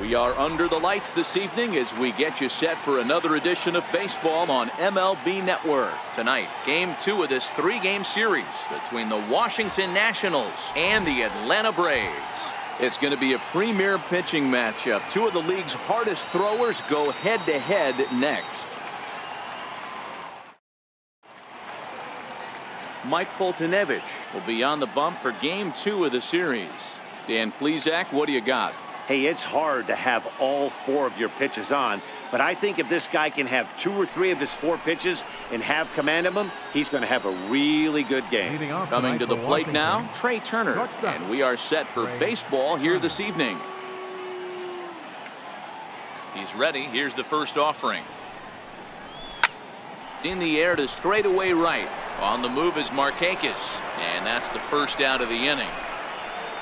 We are under the lights this evening as we get you set for another edition of baseball on MLB Network. Tonight, Game 2 of this 3-game series between the Washington Nationals and the Atlanta Braves. It's going to be a premier pitching matchup. Two of the league's hardest throwers go head-to-head next. Mike Foltynewicz will be on the bump for Game 2 of the series. Dan Plesac, what do you got? Hey, it's hard to have all 4 of your pitches on, but I think if this guy can have 2 or 3 of his 4 pitches and have command of them, he's going to have a really good game. Coming to the plate now, Trey Turner, and we are set for baseball here this evening. He's ready. Here's the first offering. In the air to straightaway right. On the move is Markakis, and that's the first out of the inning.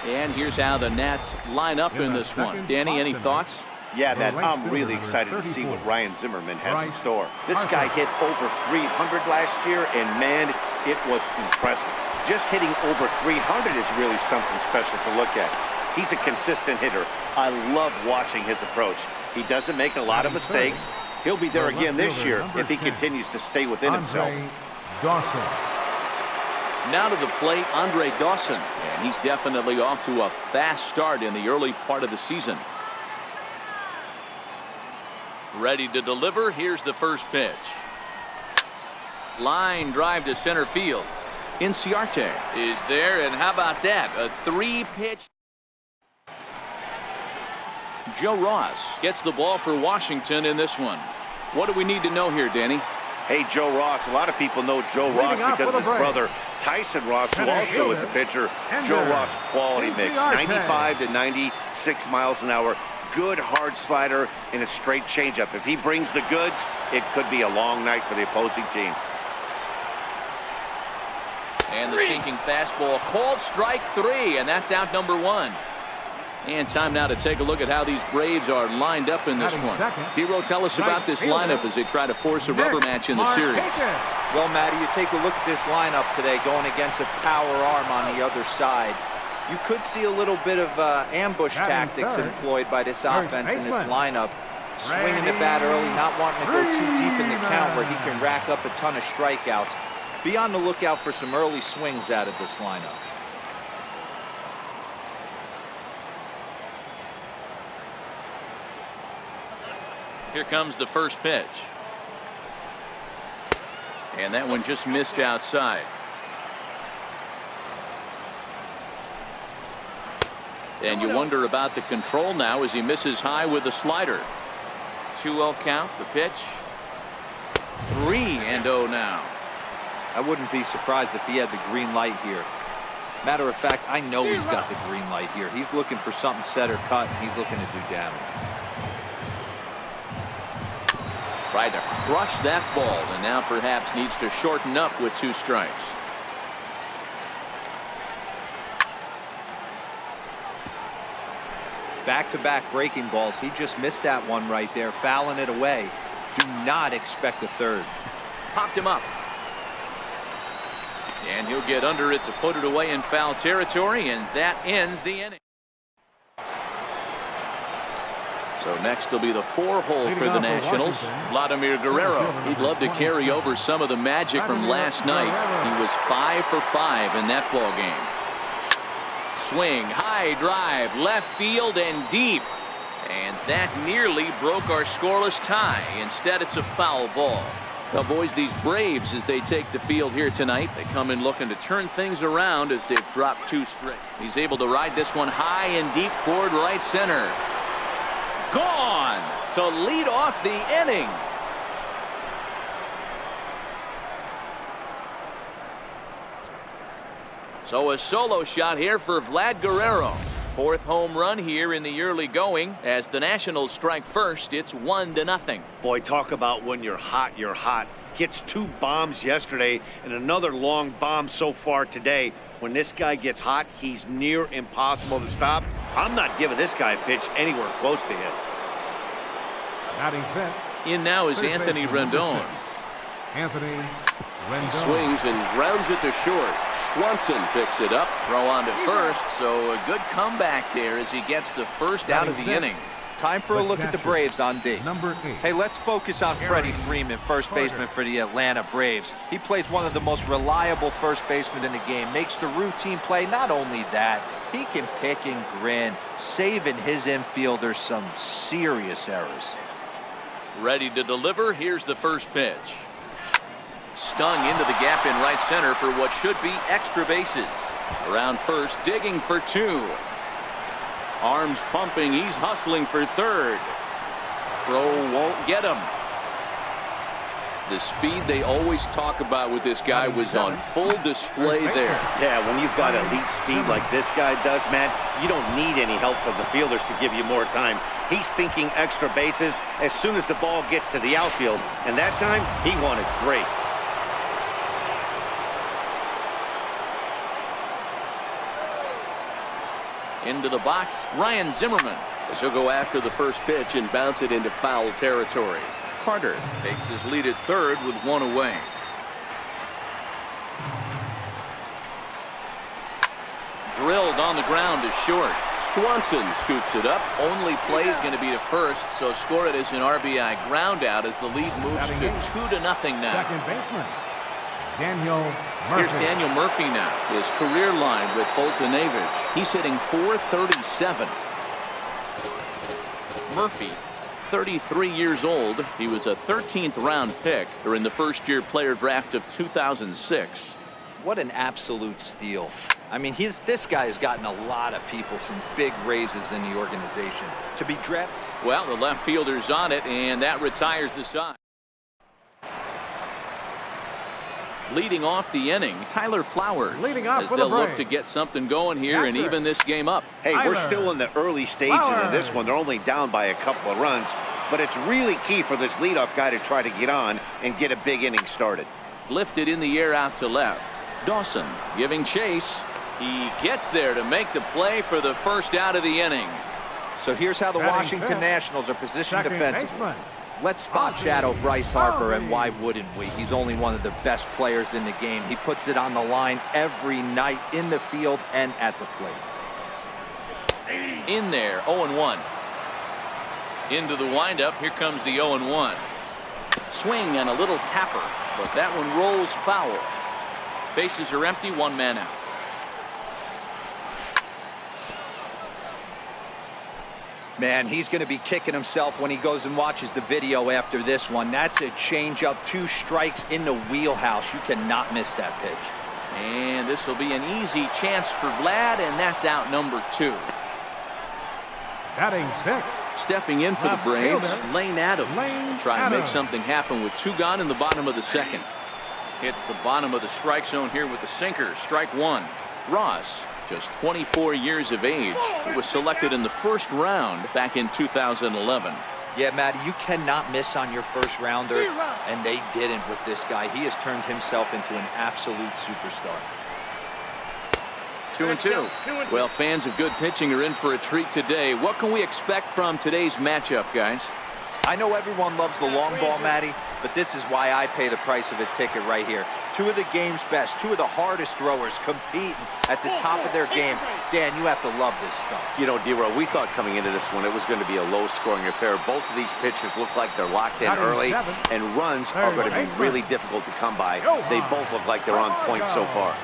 And here's how the Nats line up in this one. Danny, any thoughts? Yeah, man, I'm really excited to see what Ryan Zimmerman has in store. This guy hit over 300 last year, and man, it was impressive. Just hitting over 300 is really something special to look at. He's a consistent hitter. I love watching his approach. He doesn't make a lot of mistakes. He'll be there again this year if he continues to stay within himself. Now to the plate, Andre Dawson, and he's definitely off to a fast start in the early part of the season. Ready to deliver. Here's the first pitch. Line drive to center field. Inciarte is there, and how about that? A 3-pitch. Joe Ross gets the ball for Washington in this one. What do we need to know here, Danny? Hey, Joe Ross. A lot of people know Joe Ross because of his brother Tyson Ross, who also is a pitcher. Joe Ross, quality mix, 95 to 96 miles an hour. Good hard slider and a straight changeup. If he brings the goods, it could be a long night for the opposing team. And the sinking fastball called strike 3, and that's out number 1. And time now to take a look at how these Braves are lined up in this one. Dero, tell us about this lineup as they try to force a rubber match in the series. Well, Matty, you take a look at this lineup today going against a power arm on the other side. You could see a little bit of ambush tactics employed by this offense in this lineup. Swinging the bat early, not wanting to go too deep in the count where he can rack up a ton of strikeouts. Be on the lookout for some early swings out of this lineup. Here comes the first pitch. And that one just missed outside. And you wonder about the control now as he misses high with the slider. 2-0 count, the pitch. 3-0 now. I wouldn't be surprised if he had the green light here. Matter of fact, I know he's got the green light here. He's looking for something set or cut, and he's looking to do damage. Tried to crush that ball, and now perhaps needs to shorten up with 2 strikes. Back-to-back breaking balls. He just missed that one right there, fouling it away. Do not expect a third. Popped him up. And he'll get under it to put it away in foul territory, and that ends the inning. So next will be the 4-hole for the Nationals. Vladimir Guerrero. He'd love to carry over some of the magic from last night. He was 5 for 5 in that ball game. Swing, high drive, left field and deep. And that nearly broke our scoreless tie. Instead, it's a foul ball. Well, boys, these Braves, as they take the field here tonight, they come in looking to turn things around as they've dropped 2 straight. He's able to ride this one high and deep toward right center. Gone to lead off the inning. So a solo shot here for Vlad Guerrero. 4th home run here in the early going. As the Nationals strike first, it's 1-0. Boy, talk about when you're hot, you're hot. Hits 2 bombs yesterday and another long bomb so far today. When this guy gets hot, he's near impossible to stop. I'm not giving this guy a pitch anywhere close to him. In now is Anthony Rendon. He swings and grounds it to short. Swanson picks it up. Throw on to first. So a good comeback there as he gets the first out of the inning. Time for a look at the Braves on D. Number 8. Hey, let's focus on Freddie Freeman, first baseman for the Atlanta Braves. He plays one of the most reliable first basemen in the game, makes the routine play. Not only that, he can pick and grin, saving his infielders some serious errors. Ready to deliver. Here's the first pitch. Stung into the gap in right center for what should be extra bases. Around first, digging for 2. Arms pumping, he's hustling for third. Throw won't get him. The speed they always talk about with this guy was on full display there. Yeah, when you've got elite speed like this guy does, man, you don't need any help from the fielders to give you more time. He's thinking extra bases as soon as the ball gets to the outfield, and that time he wanted 3. Into the box, Ryan Zimmerman. As he'll go after the first pitch and bounce it into foul territory. Carter takes his lead at third with 1 away. Drilled on the ground to short. Swanson scoops it up. Only play is going to be to first, so score it as an RBI ground out as the lead moves to 2-0 now. Second baseman, Daniel Murphy. Here's Daniel Murphy now. His career line with Boltonavich. He's hitting .437. Murphy, 33 years old. He was a 13th round pick during the first-year player draft of 2006. What an absolute steal. I mean, this guy has gotten a lot of people some big raises in the organization. To be drafted. Well, the left fielder's on it, and that retires the side. Leading off the inning, Tyler Flowers. Leading off as for they'll the look Braves. to get something going here and even this game up. Hey, Tyler we're still in the early stages of this one. They're only down by a couple of runs, but it's really key for this leadoff guy to try to get on and get a big inning started. Lifted in the air out to left. Dawson giving chase. He gets there to make the play for the first out of the inning. So here's how the Batting Washington fifth. Nationals are positioned Second defensively. baseman, Let's spot shadow Bryce Harper, and why wouldn't we? He's only one of the best players in the game. He puts it on the line every night in the field and at the plate. In there, 0-1. Into the windup, here comes the 0-1. Swing and a little tapper, but that one rolls foul. Bases are empty, 1 man out. Man, he's going to be kicking himself when he goes and watches the video after this one. That's a changeup, 2 strikes in the wheelhouse. You cannot miss that pitch. And this will be an easy chance for Vlad, and that's out number 2. batting 6. Stepping in for the Left Braves, fielder, Lane Adams. Lane Try to make Adams. something happen with 2 gone in the bottom of the second. Hits the bottom of the strike zone here with the sinker. Strike 1. Ross, just 24 years of age. He was selected in the first round back in 2011. Yeah, Matty, you cannot miss on your first rounder, and they didn't with this guy. He has turned himself into an absolute superstar. 2-2. Well, fans of good pitching are in for a treat today. What can we expect from today's matchup, guys? I know everyone loves the long ball, Matty, but this is why I pay the price of a ticket right here. 2 of the game's best, 2 of the hardest throwers competing at the top of their game. Dan, you have to love this stuff. You know, D-Row, we thought coming into this one it was going to be a low-scoring affair. Both of these pitchers look like they're locked in Batting early, 7. and runs are going to be really difficult to come by. They both look like they're on point so far.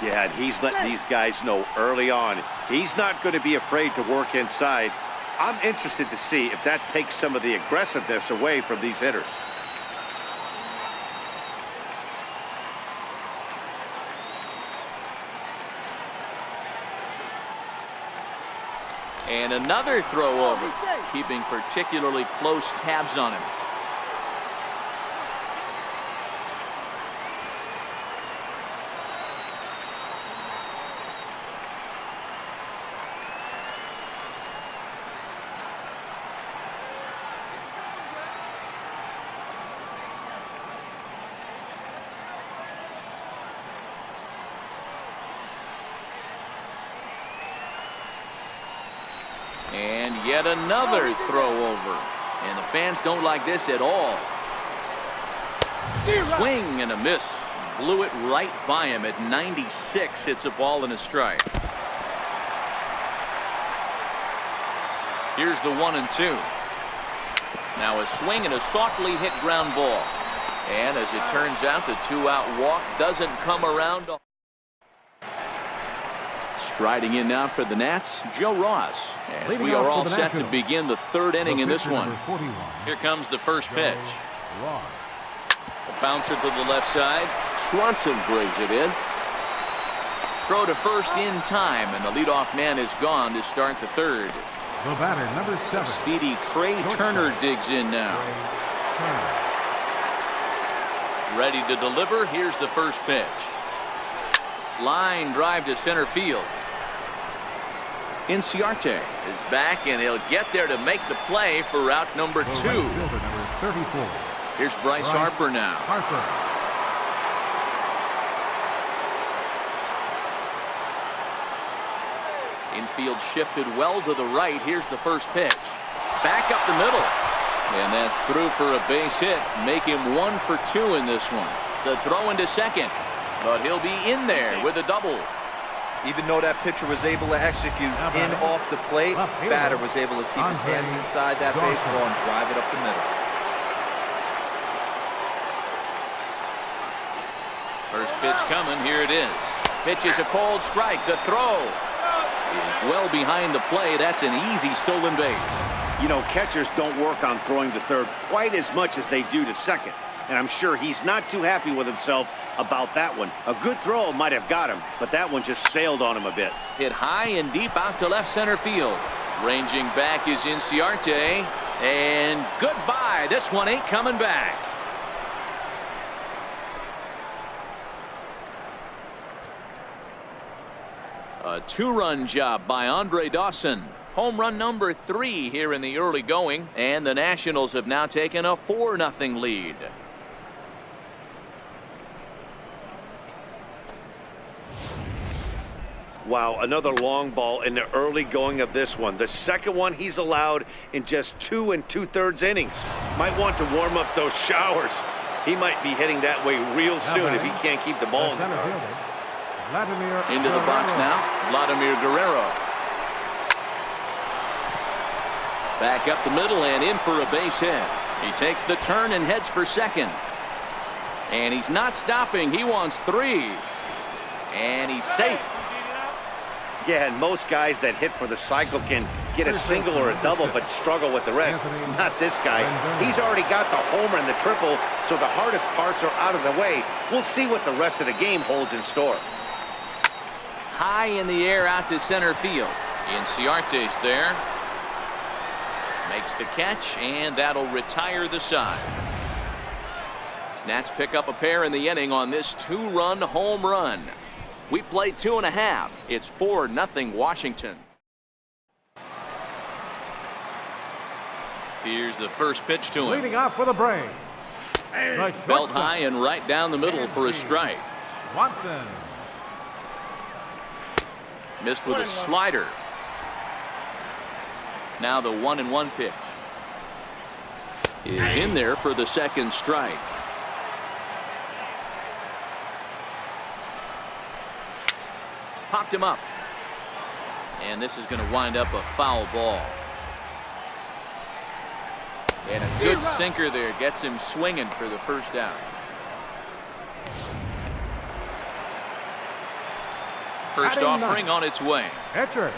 Yeah, and he's letting these guys know early on he's not going to be afraid to work inside. I'm interested to see if that takes some of the aggressiveness away from these hitters. And another throw over, keeping particularly close tabs on him. And yet another throw over. And the fans don't like this at all. Swing and a miss. Blew it right by him at 96. It's a ball and a strike. Here's the 1-2. Now a swing and a softly hit ground ball. And as it turns out, the 2-out walk doesn't come around. Striding in now for the Nats, Joe Ross. As we are all set to begin the third inning in this one. Here comes the first pitch. A bouncer to the left side. Swanson brings it in. Throw to first in time, and the leadoff man is gone to start the third. The batter, number 7. Speedy Trey Turner digs in now. Ready to deliver. Here's the first pitch. Line drive to center field. Inciarte is back, and he'll get there to make the play for route number 2. Number 34. Here's Bryce Harper now. Infield shifted well to the right. Here's the first pitch. Back up the middle. And that's through for a base hit. Make him 1 for 2 in this one. The throw into second. But he'll be in there with a double. Even though that pitcher was able to execute in off the plate, batter was able to keep his hands inside that baseball and drive it up the middle. First pitch coming. Here it is. Pitch is a cold strike. The throw is well behind the play. That's an easy stolen base. You know, catchers don't work on throwing to third quite as much as they do to second. And I'm sure he's not too happy with himself about that one. A good throw might have got him, but that one just sailed on him a bit. Hit high and deep out to left center field. Ranging back is Inciarte. And goodbye. This one ain't coming back. A 2-run job by Andre Dawson. Home run number 3 here in the early going. And the Nationals have now taken a 4-0 lead. Wow, another long ball in the early going of this one. The second one he's allowed in just 2 2/3 innings. Might want to warm up those showers. He might be heading that way real soon if he can't keep the ball in the yard. Into the box now, Vladimir Guerrero. Back up the middle and in for a base hit. He takes the turn and heads for second. And he's not stopping. He wants 3. And he's safe. Yeah, and most guys that hit for the cycle can get a single or a double but struggle with the rest. Not this guy. He's already got the homer and the triple, so the hardest parts are out of the way. We'll see what the rest of the game holds in store. High in the air out to center field. Inciarte's there. Makes the catch, and that'll retire the side. Nats pick up a pair in the inning on this 2-run home run. We played 2.5. It's 4-0 Washington. Here's the first pitch to him. Leading off for the Braves. Belt high and right down the middle for a strike. Watson. Missed with a slider. Now the 1-1 pitch is in there for the second strike. Popped him up. And this is going to wind up a foul ball. And a good sinker there gets him swinging for the first out. First offering on its way. Pitcher,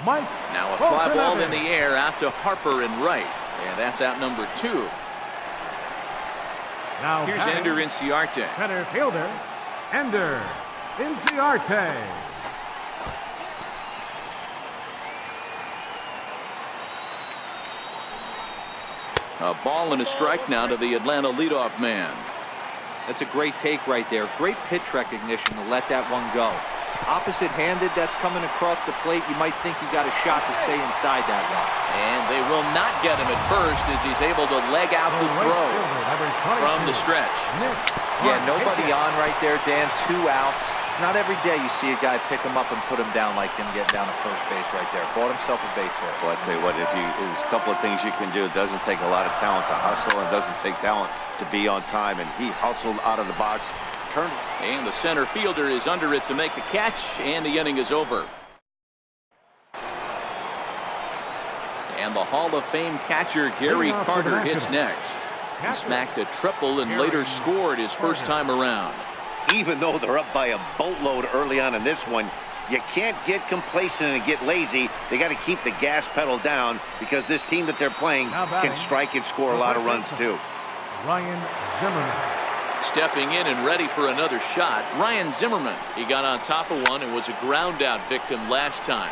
Mike. Now a fly ball in the air out to Harper and right. And that's out number 2. Now here's Ender Inciarte. Center fielder, Ender Inciarte. A ball and a strike now to the Atlanta leadoff man. That's a great take right there. Great pitch recognition to let that one go. Opposite-handed, that's coming across the plate. You might think you got a shot to stay inside that one. And they will not get him at first as he's able to leg out the throw from the stretch. Yeah, nobody on right there, Dan. 2 outs. It's not every day you see a guy pick him up and put him down like him getting down to first base right there. Bought himself a base hit. Well, I'd say what, there's a couple of things you can do. It doesn't take a lot of talent to hustle, and it doesn't take talent to be on time. And he hustled out of the box. And the center fielder is under it to make the catch, and the inning is over. And the Hall of Fame catcher Gary Carter hits next. He smacked a triple and later scored his first time around. Even though they're up by a boatload early on in this one, you can't get complacent and get lazy. They got to keep the gas pedal down because this team that they're playing can strike and score a lot of runs too. Ryan Zimmerman. Stepping in and ready for another shot, Ryan Zimmerman. He got on top of one and was a ground out victim last time.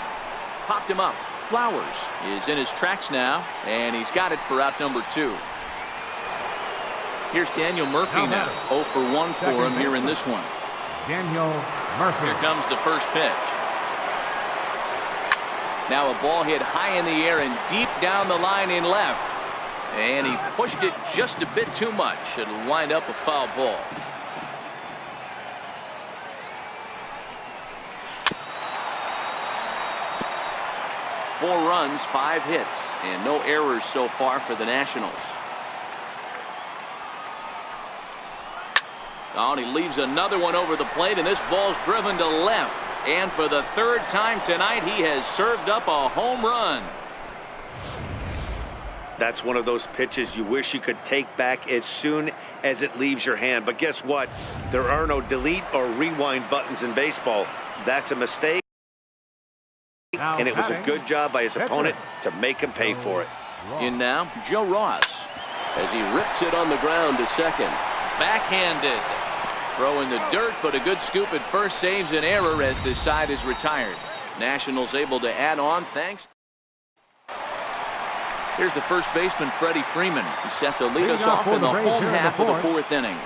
Popped him up. Flowers is in his tracks now, and he's got it for out number 2. Here's Daniel Murphy now. 0 for 1 for him here in this one. Daniel Murphy. Here comes the first pitch. Now a ball hit high in the air and deep down the line in left. And he pushed it just a bit too much. It'll wind up a foul ball. Four runs, 5 hits, and no errors so far for the Nationals. Oh, and he leaves another one over the plate, and this ball's driven to left. And for the 3rd time tonight, he has served up a home run. That's one of those pitches you wish you could take back as soon as it leaves your hand. But guess what? There are no delete or rewind buttons in baseball. That's a mistake. And it was a good job by his opponent to make him pay for it. In now, Joe Ross. As he rips it on the ground to second. Backhanded. Throw in the dirt, but a good scoop at first saves an error as this side is retired. Nationals able to add on thanks. Here's the first baseman, Freddie Freeman. He set to lead us off in the home half of the 4th inning.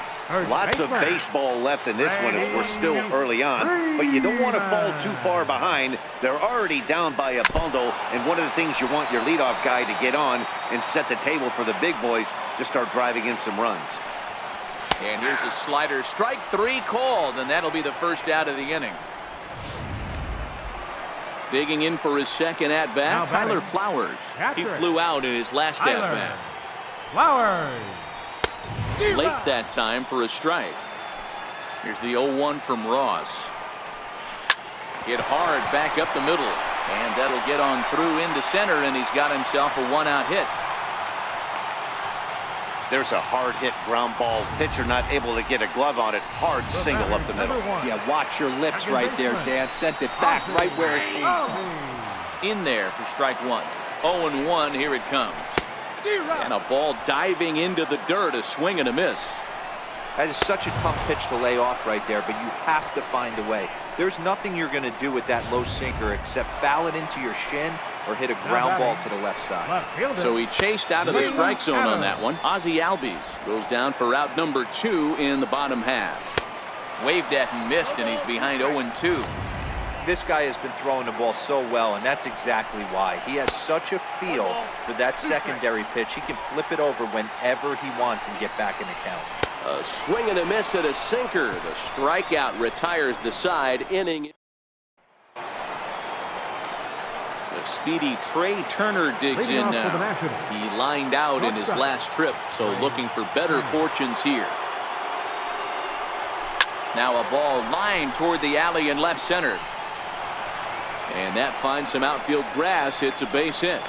Lots of baseball left in this one as we're still early on, but you don't want to fall too far behind. They're already down by a bundle, and one of the things you want your leadoff guy to get on and set the table for the big boys to start driving in some runs. And here's a slider. Strike 3 called, and that'll be the first out of the inning. Digging in for his second at-bat, Tyler Flowers. He flew out in his last at-bat. Flowers. Late that time for a strike. Here's the 0-1 from Ross. Hit hard back up the middle, and that'll get on through into center, and he's got himself a 1-out hit. There's a hard hit ground ball. Pitcher not able to get a glove on it. Hard single up the middle. Yeah, watch your lips right there, Dan. Sent it back right where it came from. In there for strike 1. 0-1, here it comes. And a ball diving into the dirt, a swing and a miss. That is such a tough pitch to lay off right there, but you have to find a way. There's nothing you're going to do with that low sinker except foul it into your shin or hit a ground ball to the left side. So he chased out of the strike zone on that one. Ozzie Albies goes down for out number 2 in the bottom half. Waved at and missed, and he's behind 0-2. This guy has been throwing the ball so well, and that's exactly why. He has such a feel for that secondary pitch. He can flip it over whenever he wants and get back in the count. A swing and a miss at a sinker. The strikeout retires the side. Inning. The speedy Trey Turner digs in now. He lined out in his last trip, so looking for better fortunes here. Now a ball lined toward the alley in left center. And that finds some outfield grass. It's a base hit.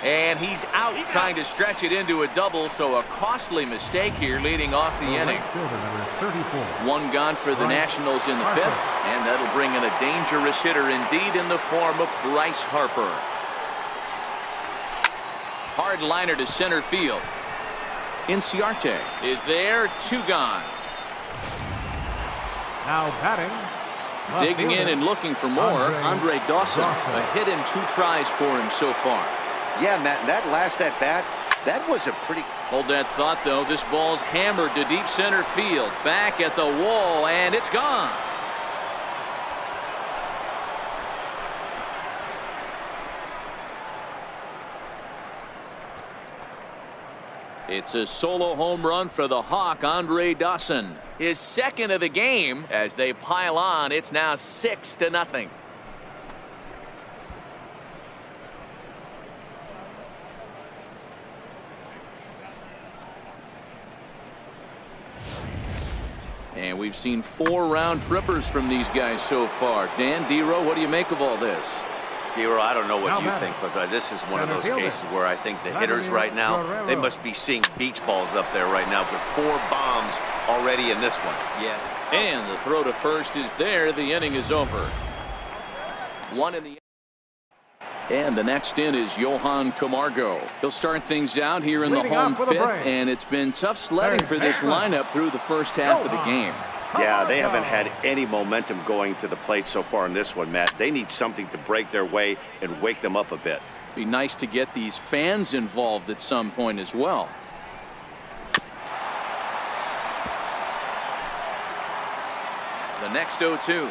And he's out trying to stretch it into a double, so a costly mistake here leading off the inning. 1 gone for the Nationals in the 5th, and that'll bring in a dangerous hitter indeed in the form of Bryce Harper. Hard liner to center field. Inciarte is there, 2 gone. Now batting. Digging in and looking for more, Andre Dawson. A hit in 2 tries for him so far. Yeah, Matt, that last at-bat, that was a pretty... Hold that thought, though. This ball's hammered to deep center field. Back at the wall, and it's gone. It's a solo home run for the Hawk, Andre Dawson. His second of the game as they pile on. It's now 6-0. And we've seen 4 round trippers from these guys so far. Dan, Dero, what do you make of all this? Dero, I don't know what Now you batting. think, but this is one of Center those fielder. cases where I think the Vladimir hitters right now, they Guerrero. must be seeing beach balls up there right now with 4 bombs already in this one. Yeah. And the throw to first is there. The inning is over. One in the. And the next in is Johan Camargo. He'll start things out here in the Leading home off for the 5th, Braves. and it's been tough sledding Third for this baseman. lineup through the first half of the game. Yeah, they haven't had any momentum going to the plate so far in this one, Matt. They need something to break their way and wake them up a bit. Be nice to get these fans involved at some point as well. The next 0-2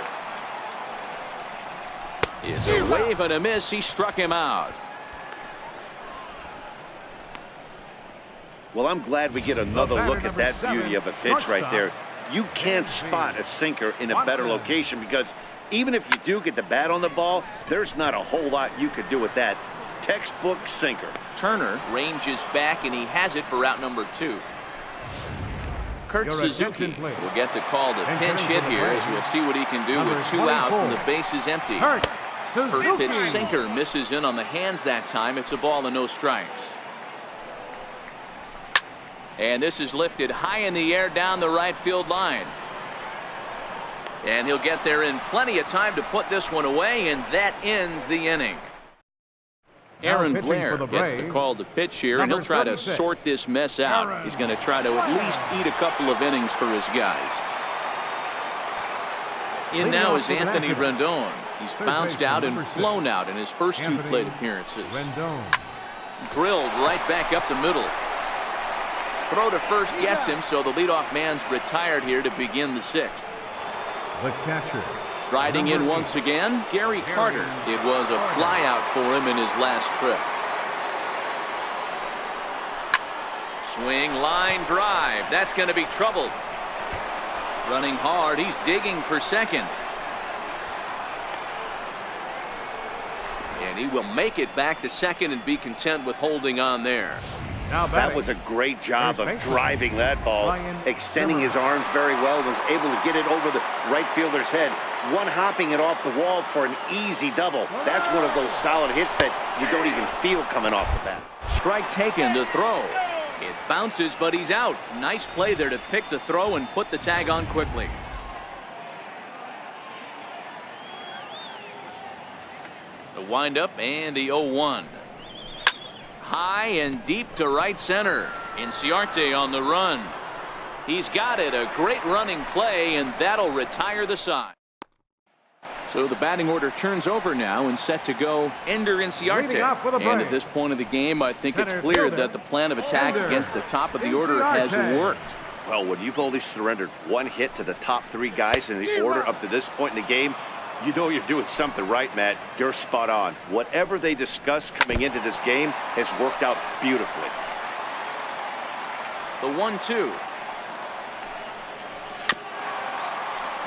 is a wave and a miss. He struck him out. Well, I'm glad we get another batter, look at number that beauty 7, of a pitch right shortstop. there. You can't spot a sinker in a better location because even if you do get the bat on the ball, there's not a whole lot you could do with that. Textbook sinker. Turner ranges back, and he has it for out number 2. Kurt Your Suzuki attention, please. will get the call to Entering pinch for hit the here, Braves, as we'll see what he can do number with 2 out 24. and the base is empty. Kurt First Suzuki. pitch sinker misses in on the hands that time. It's a ball and no strikes. And this is lifted high in the air down the right field line. And he'll get there in plenty of time to put this one away, and that ends the inning. Now Aaron pitching Blair for the gets the Braves, call to pitch here, and number he'll try to 36. sort this mess out. Aaron He's going to try to at least eat a couple of innings for his guys. In Leading now off is for the Anthony Nationals. Rendon. He's Third bounced baseman, out and number 6. flown out in his first 2 Anthony plate appearances. Rendon. Drilled right back up the middle. Throw to first gets him, so the leadoff man's retired here to begin the 6th. The catcher. Riding in Number once again, Gary Carter. It was a flyout for him in his last trip. Swing, line, drive. That's going to be troubled. Running hard. He's digging for second. And he will make it back to second and be content with holding on there. Now That batting. was a great job Third of baseman, driving that ball, Ryan extending Zimmerman. his arms very well, was able to get it over the right fielder's head, one hopping it off the wall for an easy double. That's one of those solid hits that you don't even feel coming off the bat. Strike taken to throw. It bounces, but he's out. Nice play there to pick the throw and put the tag on quickly. The windup and the 0-1. High and deep to right center. Inciarte on the run. He's got it. A great running play, and that'll retire the side. So the batting order turns over now and set to go Ender Inciarte. Leading off for the And at Braves, this point of the game, I think it's center clear fielder, that the plan of attack Ender against the top of the order has Inciarte. worked. Well, when you've only surrendered 1 hit to the top 3 guys in the order up to this point in the game, you know you're doing something right, Matt. You're spot on. Whatever they discussed coming into this game has worked out beautifully. The 1-2.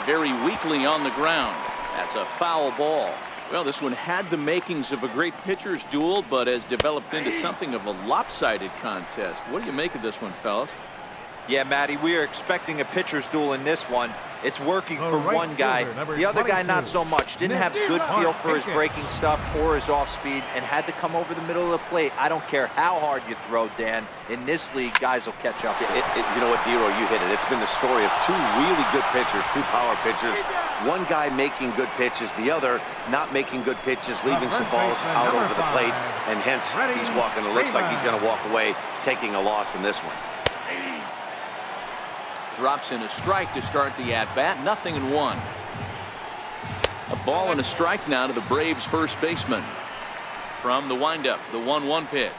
Very weakly on the ground. That's a foul ball. Well, this one had the makings of a great pitcher's duel, but has developed into something of a lopsided contest. What do you make of this one, fellas? Yeah, Matty, we are expecting a pitcher's duel in this one. It's working The for right one guy. fielder, number The other guy, 22. not so much. Didn't have good feel for his breaking stuff or his off speed and had to come over the middle of the plate. I don't care how hard you throw, Dan. In this league, guys will catch up. You know what, Dero, you hit it. It's been the story of 2 really good pitchers, 2 power pitchers. One guy making good pitches, the other not making good pitches, leaving some balls out number over the plate, 5. and hence Ready, he's walking. It looks like he's going to walk away taking a loss in this one. Drops in a strike to start the at-bat. 0-1. A ball and a strike now to the Braves first baseman. From the windup, the 1-1 pitch.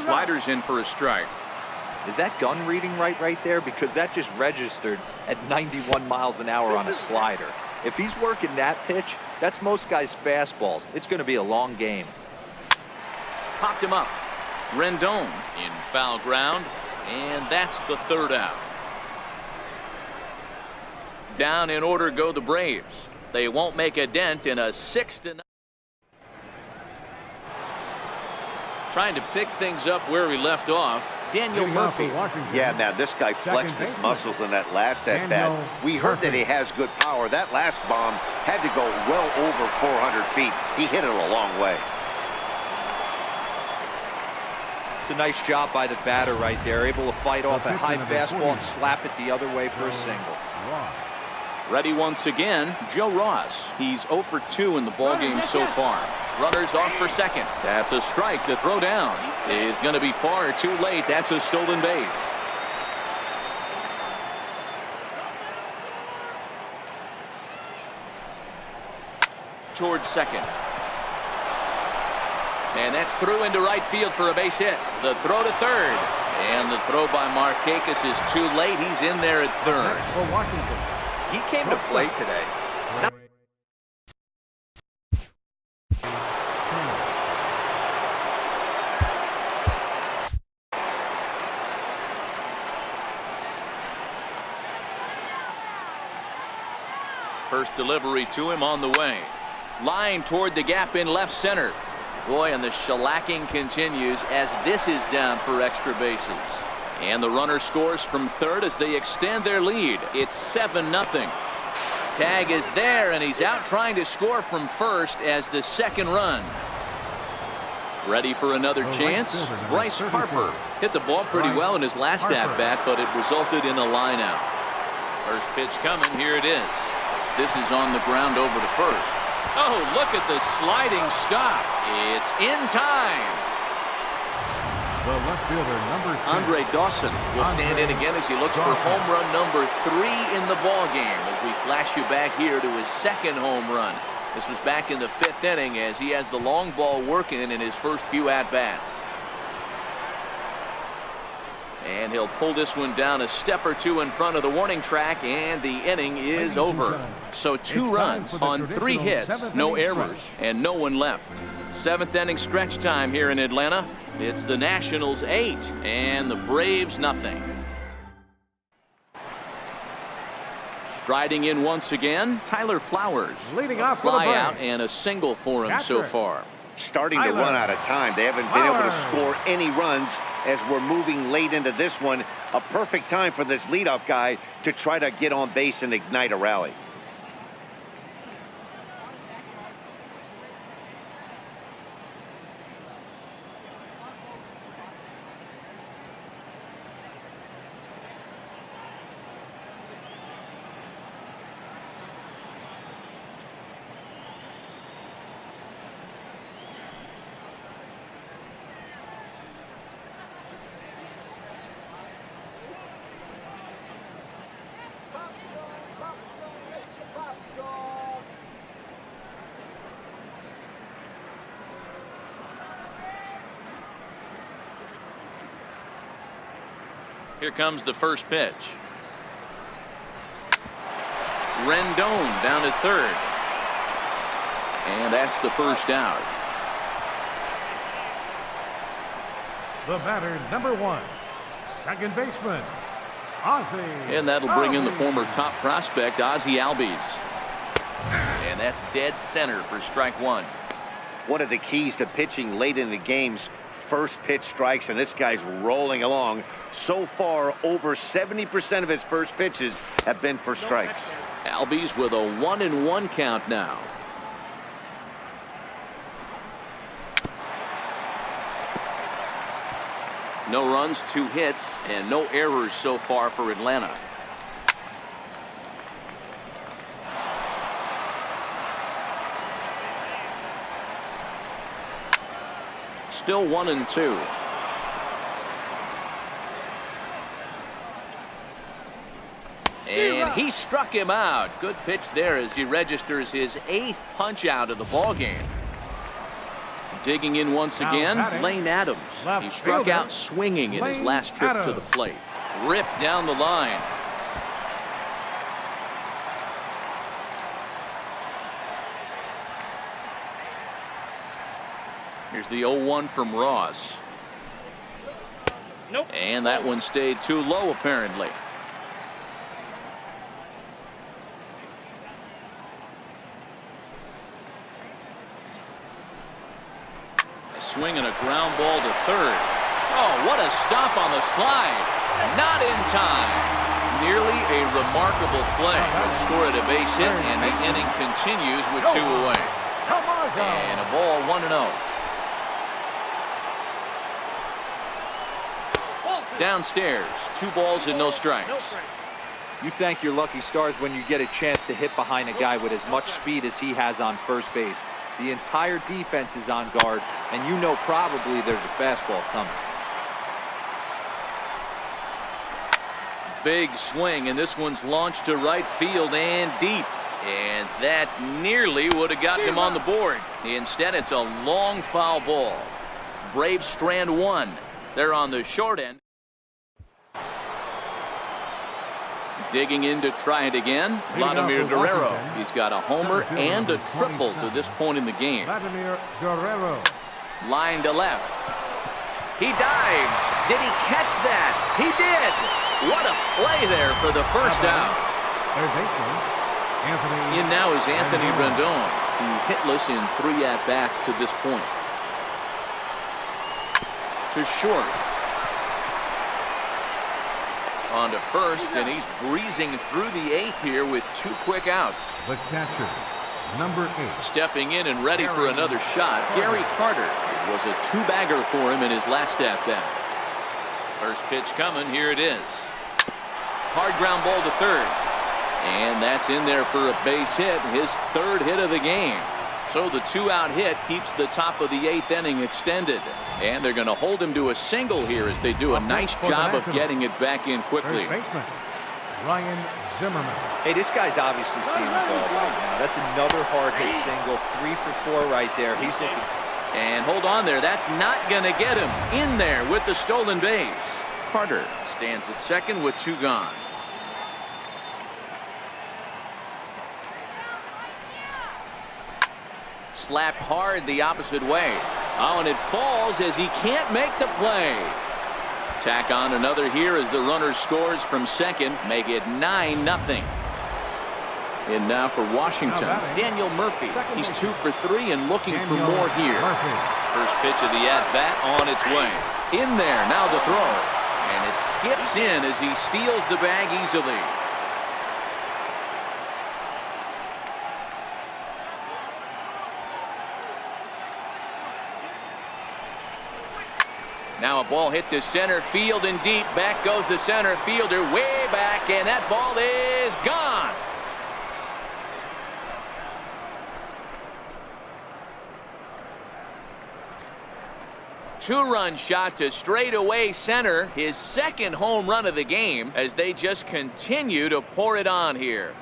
Sliders in for a strike. Is that gun reading right there? Because that just registered at 91 miles an hour on a slider. If he's working that pitch, that's most guys' fastballs. It's going to be a long game. Popped him up. Rendon in foul ground, and that's the 3rd out. Down in order go the Braves. They won't make a dent in a 6-9. Trying to pick things up where we left off. Daniel Leading off for Murphy. Washington. Yeah, now this guy flexed his baseman, muscles in that last at-bat. Daniel We heard that Murphy. he has good power. That last bomb had to go well over 400 feet. He hit it a long way. It's a nice job by the batter right there. Able to fight off a high fastball and slap it the other way for a single. Ready once again, Joe Ross. He's 0 for 2 in the ballgame so far. Runners off for second. That's a strike. The throw down is going to be far too late. That's a stolen base. Towards second. And that's through into right field for a base hit. The throw to third. And the throw by Markakis is too late. He's in there at third. For Washington. He came to play today. First delivery to him on the way. Line toward the gap in left center. Boy, and the shellacking continues as this is down for extra bases. And the runner scores from third as they extend their lead. It's 7-0. Tag is there, and he's out trying to score from first as the second run. Ready for another chance? Bryce Harper hit the ball pretty well in his last at-bat, but it resulted in a line out. First pitch coming. Here it is. This is on the ground over to first. Oh, look at the sliding stop. It's in time. The left fielder, number 2. Andre Dawson will stand in again as he looks for home run number 3 in the ball game as we flash you back here to his second home run. This was back in the 5th inning as he has the long ball working in his first few at-bats. And he'll pull this one down a step or two in front of the warning track, and the inning is over. So 2 runs on 3 hits, no errors, and no one left. 7th inning stretch time here in Atlanta. It's the Nationals 8 and the Braves nothing. Striding in once again, Tyler Flowers. Leading A off for the fly Braves. out and a single for him so far. Starting to run out of time. They haven't been able to score any runs as we're moving late into this one. A perfect time for this leadoff guy to try to get on base and ignite a rally. Here comes the first pitch. Rendon down to third. And that's the first out. The batter, number 1. Second baseman, Ozzie. And that'll bring in the Albies. former top prospect, Ozzie Albies. And that's dead center for strike 1. One of the keys to pitching late in the game's first pitch strikes, and this guy's rolling along. So far, over 70% of his first pitches have been for strikes. Albies with a 1-1 count now. No runs, 2 hits, and no errors so far for Atlanta. Still 1-2. And he struck him out. Good pitch there as he registers his 8th punch out of the ball game. Digging in once again, Lane Adams. He struck out swinging in his last trip to the plate. Ripped down the line. Here's the 0-1 from Ross. Nope. And that one stayed too low, apparently. A swing and a ground ball to third. Oh, what a stop on the slide. Not in time. nearly a remarkable play. They'll score at a base hit, and the inning continues with 2 away. And a ball 1-0. Downstairs, 2 balls and no strikes. You thank your lucky stars when you get a chance to hit behind a guy with as much speed as he has on first base. The entire defense is on guard, and you know probably there's a fastball coming. Big swing, and this one's launched to right field and deep. And that nearly would have gotten him on the board. Instead, it's a long foul ball. Braves strand 1. They're on the short end. Digging in to try it again, Vladimir Guerrero. He's got a homer and a triple to this point in the game. Vladimir Guerrero. Line to left. He dives. Did he catch that? He did. What a play there for the first out. In now is Anthony Rendon. He's hitless in 3 at-bats to this point. To short. On to first, and he's breezing through the 8th here with 2 quick outs. The catcher, number 8. Stepping in and ready for another shot, Gary Carter. It was a 2-bagger for him in his last at-bat. First pitch coming, here it is. Hard ground ball to third. And that's in there for a base hit, his 3rd hit of the game. So the 2-out hit keeps the top of the 8th inning extended. And they're going to hold him to a single here as they do a nice job of getting it back in quickly. Ryan Zimmerman. Hey, this guy's obviously seeing the ball right now. That's another hard hit single. 3 for 4 right there. He's looking. And hold on there. That's not going to get him in there with the stolen base. Carter stands at second with 2 gone. Slapped hard the opposite way. Oh, and it falls as he can't make the play. Tack on another here as the runner scores from second. Make it 9-0. And now for Washington, Daniel Murphy. He's 2 for 3 and looking for more here. First pitch of the at-bat on its way. In there, now the throw. And it skips in as he steals the bag easily. Now a ball hit to center field and deep. Back goes the center fielder way back, and that ball is gone. Two-run shot to straightaway center, his 2nd home run of the game as they just continue to pour it on here.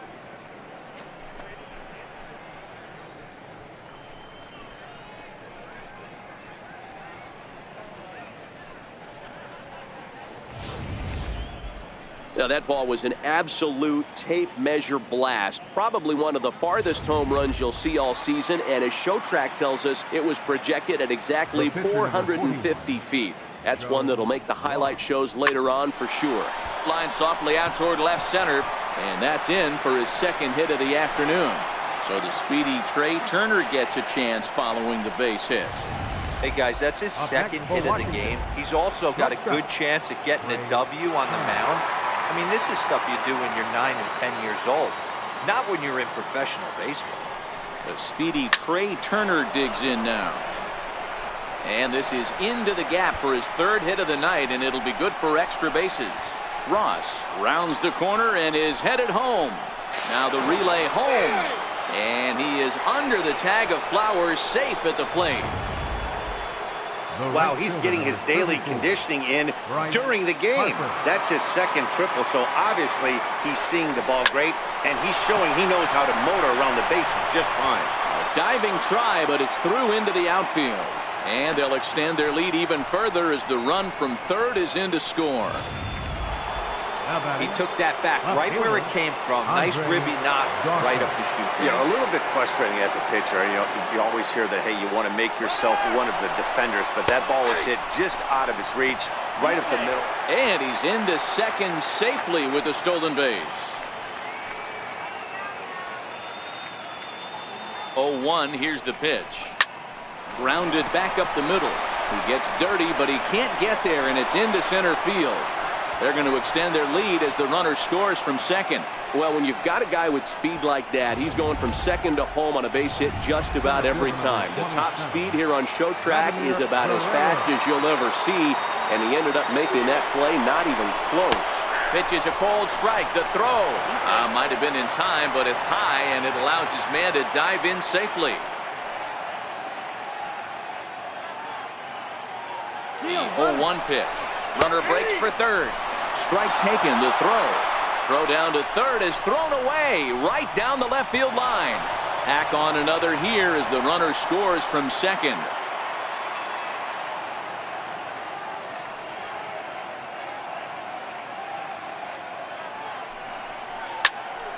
Now that ball was an absolute tape measure blast. Probably one of the farthest home runs you'll see all season, and as Show Track tells us, it was projected at exactly 450 feet. That's one that'll make the highlight shows later on for sure. Line softly out toward left center, and that's in for his 2nd hit of the afternoon. So the speedy Trey Turner gets a chance following the base hit. Hey guys, that's his 2nd hit of the game. He's also got a good chance at getting a W on the mound. I mean, this is stuff you do when you're 9 and 10 years old, not when you're in professional baseball. The speedy Trey Turner digs in now. And this is into the gap for his 3rd hit of the night, and it'll be good for extra bases. Ross rounds the corner and is headed home. Now the relay home. And he is under the tag of Flowers, safe at the plate. Wow, he's getting his daily conditioning in during the game. That's his 2nd triple, so obviously he's seeing the ball great, and he's showing he knows how to motor around the bases just fine. A diving try, but it's through into the outfield. And they'll extend their lead even further as the run from third is in to score. He took that back right where it came from. Nice ribby knock right up the chute. You know, a little bit frustrating as a pitcher. You know, you always hear that, hey, you want to make yourself one of the defenders, but that ball is hit just out of its reach, right up the middle. And he's into second safely with a stolen base. 0-1, here's the pitch. Grounded back up the middle. He gets dirty, but he can't get there, and it's into center field. They're going to extend their lead as the runner scores from second. Well, when you've got a guy with speed like that, he's going from second to home on a base hit just about every time. The top speed here on show track is about as fast as you'll ever see, and he ended up making that play not even close. Pitches a cold strike. The throw might have been in time, but it's high, and it allows his man to dive in safely. The 0-1 pitch. Runner breaks for third. Strike taken. The throw. Throw down to third is thrown away right down the left field line. Tack on another here as the runner scores from second.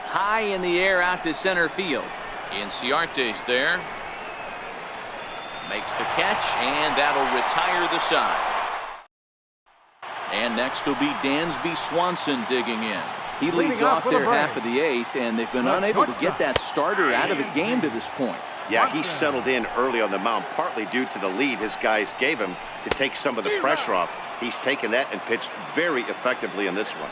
High in the air out to center field. Inciarte's there. Makes the catch, and that'll retire the side. And next will be Dansby Swanson digging in. He leads off their half of the eighth, and they've been unable to get that starter out of the game to this point. Yeah, he settled in early on the mound, partly due to the lead his guys gave him to take some of the pressure off. He's taken that and pitched very effectively in this one.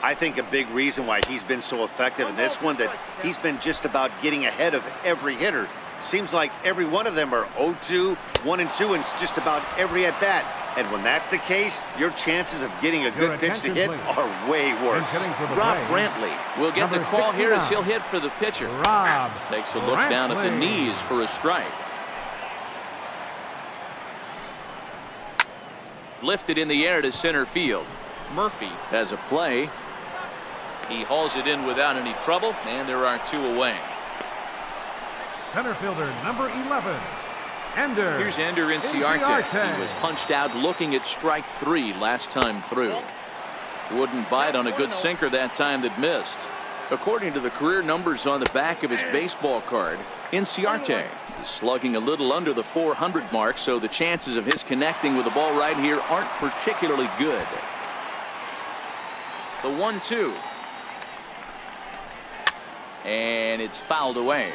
I think a big reason why he's been so effective in this one, that he's been just about getting ahead of every hitter. Seems like every one of them are 0-2, 1-2, and it's just about every at-bat. And when that's the case, your chances of getting a good pitch to hit are way worse. Rob Brantley will get the call here as he'll hit for the pitcher. Rob Takes a look down at the knees for a strike. Lifted in the air to center field. Murphy has a play. He hauls it in without any trouble, and there are two away. Center fielder number 11, Ender. Here's Ender Inciarte. He was punched out looking at strike three last time through. Wouldn't bite on a good sinker that time that missed. According to the career numbers on the back of his baseball card, Inciarte is slugging a little under the 400 mark, so the chances of his connecting with the ball right here aren't particularly good. The 1-2. And it's fouled away.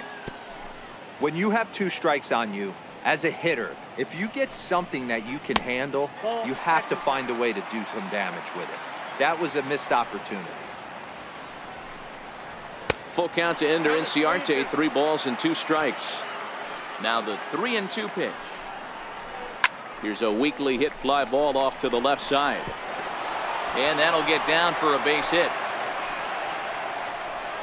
When you have two strikes on you, as a hitter, if you get something that you can handle, you have to find a way to do some damage with it. That was a missed opportunity. Full count to Ender Inciarte, 3 balls and 2 strikes. Now the 3-2 pitch. Here's a weakly hit fly ball off to the left side. And that'll get down for a base hit.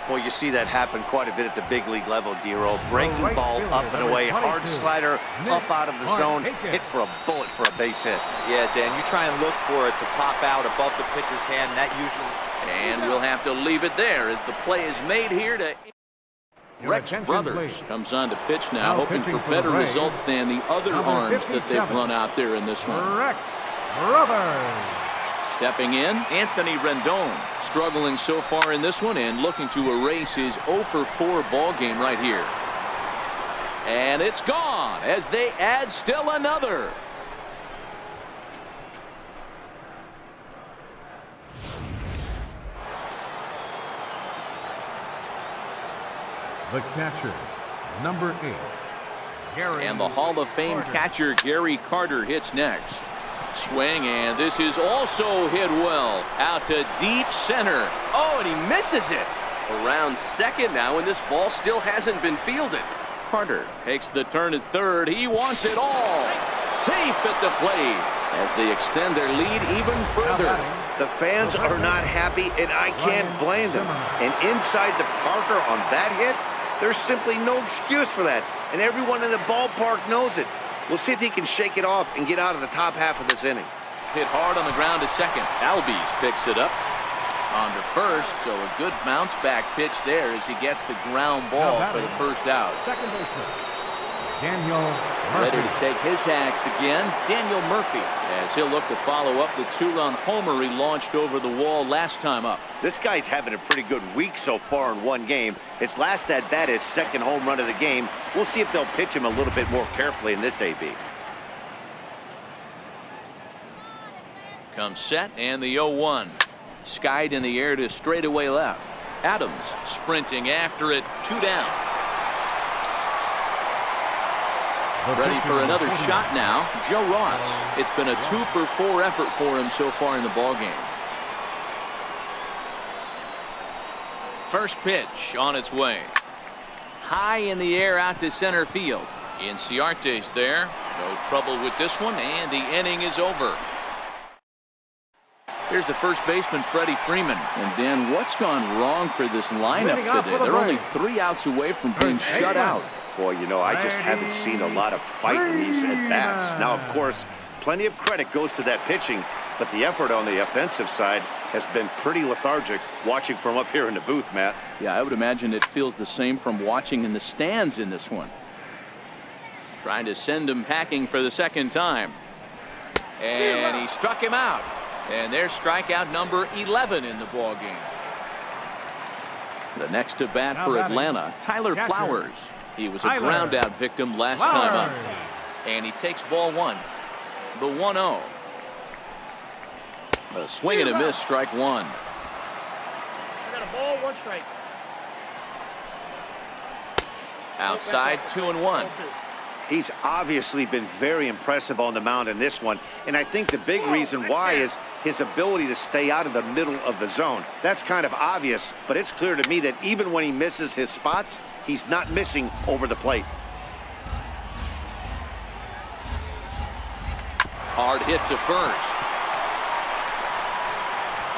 Well, you see that happen quite a bit at the big league level, Dero. Breaking ball up and away, hard slider up out of the zone, hit for a bullet for a base hit. Yeah, Dan, you try and look for it to pop out above the pitcher's hand. That usually... And we'll have to leave it there as the play is made here to... Rex Brothers comes on to pitch now, hoping for better results than the other arms that they've run out there in this one. Rex Brothers. Stepping in, Anthony Rendon, struggling so far in this one and looking to erase his 0-for-4 ball game right here. And it's gone as they add still another. The catcher, number 8, Gary. And the Hall of Fame catcher Gary Carter hits next. Swing, and this is also hit well out to deep center. Oh, and he misses it around second now, and this ball still hasn't been fielded. Carter takes the turn at third. He wants it all. Safe at the plate as they extend their lead even further. The fans are not happy, and I can't blame them. And inside the Parker on that hit, there's simply no excuse for that, and everyone in the ballpark knows it. We'll see if he can shake it off and get out of the top half of this inning. Hit hard on the ground to second. Albies picks it up on to first, so a good bounce back pitch there as he gets the ground ball for the first out. Second baseman, Daniel Murphy. Ready to take his hacks again, Daniel Murphy, as he'll look to follow up the 2-run homer he launched over the wall last time up. This guy's having a pretty good week so far in one game. His last at bat is second home run of the game. We'll see if they'll pitch him a little bit more carefully in this AB. Comes set, and the 0-1. Skied in the air to straightaway left. Adams sprinting after it, 2 down. Ready for another shot now, Joe Ross. It's been a 2-for-4 effort for him so far in the ballgame. First pitch on its way. High in the air out to center field. Inciarte's there. No trouble with this one, and the inning is over. Here's the first baseman, Freddie Freeman. And Dan, what's gone wrong for this lineup today? They're only 3 outs away from being shut out. Boy, you know, I just haven't seen a lot of fight in these at-bats. Now, of course, plenty of credit goes to that pitching, but the effort on the offensive side has been pretty lethargic watching from up here in the booth, Matt. Yeah, I would imagine it feels the same from watching in the stands in this one. Trying to send him packing for the second time. And he struck him out. And there's strikeout number 11 in the ball game. The next to bat for Atlanta, Tyler Flowers. He was a ground out victim last time up. And he takes ball 1. The 1-0. A swing and a miss, strike 1. I got a ball, 1 strike. Outside, 2-1. He's obviously been very impressive on the mound in this one, and I think the big reason why is his ability to stay out of the middle of the zone. That's kind of obvious, but it's clear to me that even when he misses his spots, he's not missing over the plate. Hard hit to first.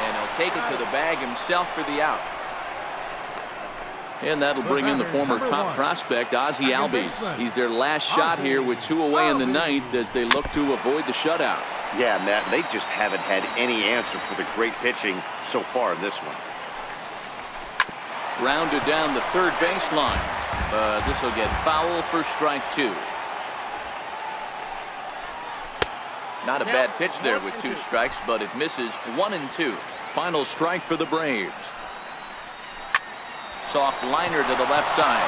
And he'll take it to the bag himself for the out. And that'll bring in the former top prospect, Ozzie Albies. He's their last shot here with 2 away in the ninth as they look to avoid the shutout. Yeah, Matt, they just haven't had any answer for the great pitching so far in this one. Rounded down the third baseline. This will get foul for strike 2. Not a bad pitch there with 2 strikes, but it misses 1 and 2. Final strike for the Braves. Soft liner to the left side.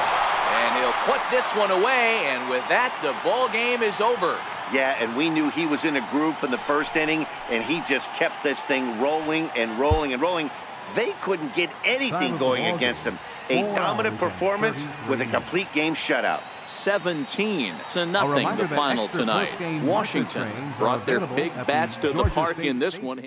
And he'll put this one away, and with that, the ball game is over. Yeah, and we knew he was in a groove from the first inning, and he just kept this thing rolling and rolling and rolling. They couldn't get anything going against him. A dominant performance with a complete game shutout. 17-0 the final tonight. Washington brought their big bats to the park in this one.